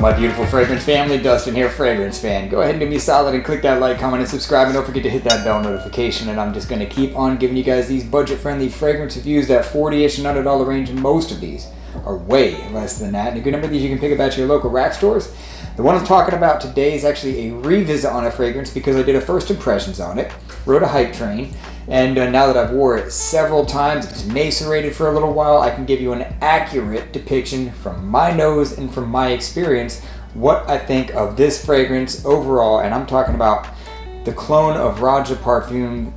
my beautiful fragrance family, Dustin here, fragrance fan. Go ahead and do me a solid and click that like, comment, and subscribe, and don't forget to hit that bell notification. And I'm just going to keep on giving you guys these budget-friendly fragrance reviews, that $40-ish and $100 range, and most of these are way less than that. And a good number of these you can pick up at your local rack stores. The one I'm talking about today is actually a revisit on a fragrance because I did a first impressions on it, rode a hype train, and now that I've wore it several times, it's macerated for a little while, I can give you an accurate depiction from my nose and from my experience what I think of this fragrance overall. And I'm talking about the clone of Raja Parfum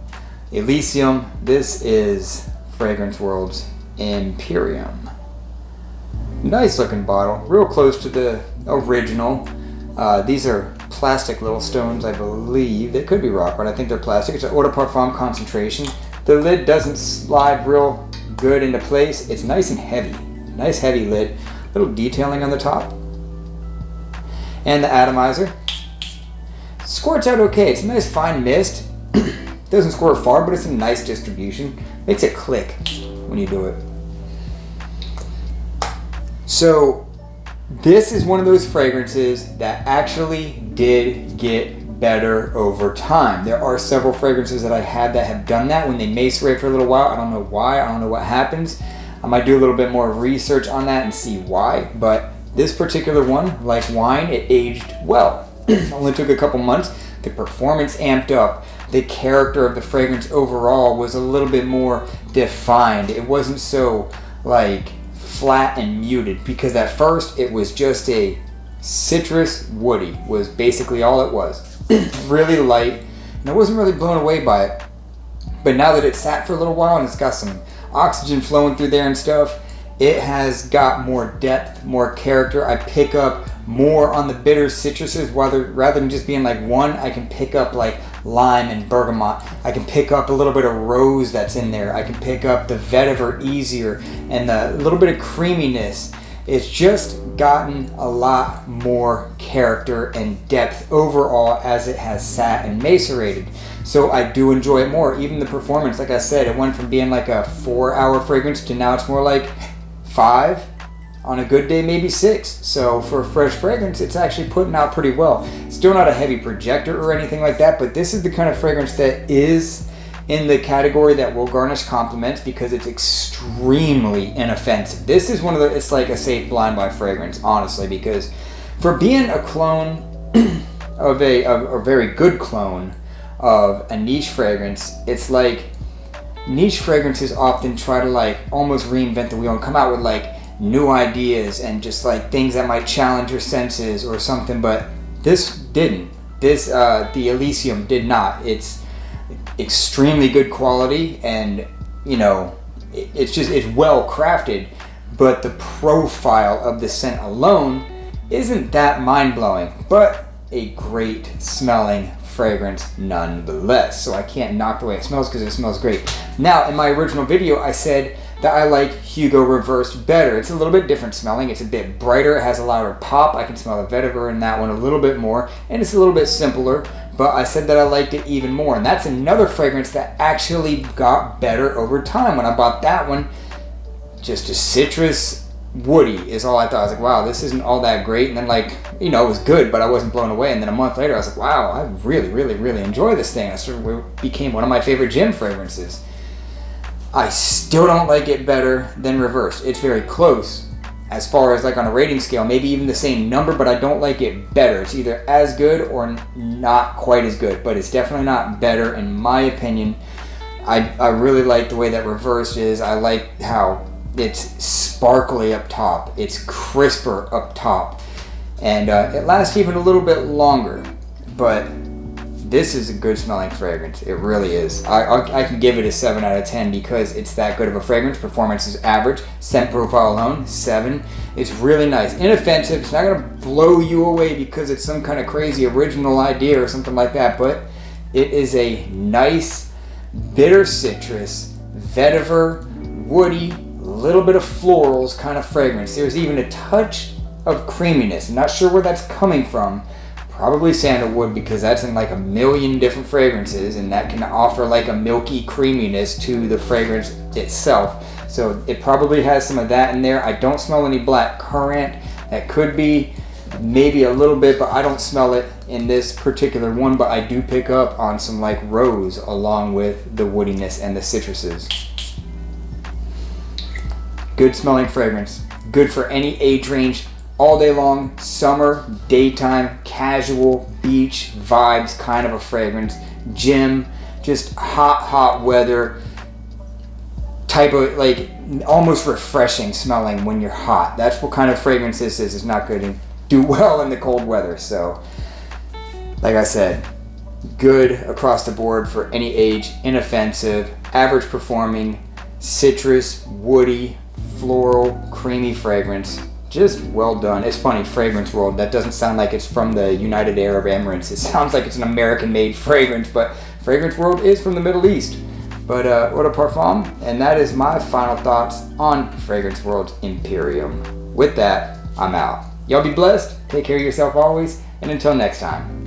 Elysium. This is Fragrance World's Imperium. Nice looking bottle, real close to the original. These are plastic little stones, I believe. They could be rock, but I think they're plastic. It's an eau de parfum concentration. The lid doesn't slide real good into place. It's nice and heavy. Nice heavy lid. Little detailing on the top. And the atomizer. Squirts out okay. It's a nice fine mist. Doesn't squirt far, but it's a nice distribution. Makes it click when you do it. So this is one of those fragrances that actually did get better over time. There are several fragrances that I had that have done that when they macerate for a little while. I don't know why. I don't know what happens. I might do a little bit more research on that and see why. But this particular one, like wine, it aged well. Only took a couple months. The performance amped up. The character of the fragrance overall was a little bit more defined. It wasn't so like flat and muted, because at first it was just a citrus woody was basically all it was. Really light, and I wasn't really blown away by it. But now that it sat for a little while and it's got some oxygen flowing through there and stuff, it has got more depth, more character. I pick up more on the bitter citruses rather than just being like one. I can pick up like lime and bergamot. I can pick up a little bit of rose that's in there. I can pick up the vetiver easier and the little bit of creaminess. It's just gotten a lot more character and depth overall as it has sat and macerated. So I do enjoy it more. Even the performance, like I said, it went from being like a 4-hour fragrance to now it's more like 5. On a good day, maybe 6. So for a fresh fragrance, it's actually putting out pretty well. Still not a heavy projector or anything like that, but this is the kind of fragrance that is in the category that will garnish compliments because it's extremely inoffensive. This is one of the, it's like a safe blind buy fragrance, honestly, because for being a clone of a very good clone of a niche fragrance, it's like niche fragrances often try to like almost reinvent the wheel and come out with like new ideas and just like things that might challenge your senses or something, but this didn't. This the Elysium did not. It's extremely good quality, and you know, it's well crafted, but the profile of the scent alone isn't that mind-blowing, but a great smelling fragrance nonetheless. So I can't knock the way it smells because it smells great. Now, in my original video, I said that I like Hugo Reversed better. It's a little bit different smelling. It's a bit brighter. It has a louder pop. I can smell the vetiver in that one a little bit more, and it's a little bit simpler, but I said that I liked it even more. And that's another fragrance that actually got better over time. When I bought that one, just a citrus woody is all I thought. I was like, wow, this isn't all that great. And then like, you know, it was good, but I wasn't blown away. And then a month later, I was like, wow, I really, really, really enjoy this thing. It became one of my favorite gym fragrances. I still don't like it better than Reversed. It's very close as far as like on a rating scale, maybe even the same number, but I don't like it better. It's either as good or not quite as good, but it's definitely not better in my opinion. I really like the way that Reversed is. I like how it's sparkly up top. It's crisper up top. And it lasts even a little bit longer, but this is a good smelling fragrance. It really is. I can give it a 7 out of 10 because it's that good of a fragrance. Performance is average. Scent profile alone, 7. It's really nice. Inoffensive. It's not going to blow you away because it's some kind of crazy original idea or something like that, but it is a nice, bitter citrus, vetiver, woody, little bit of florals kind of fragrance. There's even a touch of creaminess. I'm not sure where that's coming from. Probably sandalwood, because that's in like a million different fragrances, and that can offer like a milky creaminess to the fragrance itself. So it probably has some of that in there. I don't smell any black currant. That could be maybe a little bit, but I don't smell it in this particular one, but I do pick up on some like rose along with the woodiness and the citruses. Good smelling fragrance. Good for any age range, all day long, summer, daytime, casual, beach vibes kind of a fragrance. Gym, just hot weather type of, like, almost refreshing smelling when you're hot. That's what kind of fragrance this is. It's not good to do well in the cold weather. So like I said, good across the board for any age, inoffensive, average performing, citrus, woody, floral, creamy fragrance. Just well done. It's funny, Fragrance World, that doesn't sound like it's from the United Arab Emirates. It sounds like it's an American made fragrance, but Fragrance World is from the Middle East. But what a parfum. And that is my final thoughts on Fragrance World's Imperium. With that, I'm out. Y'all be blessed, take care of yourself always, and until next time.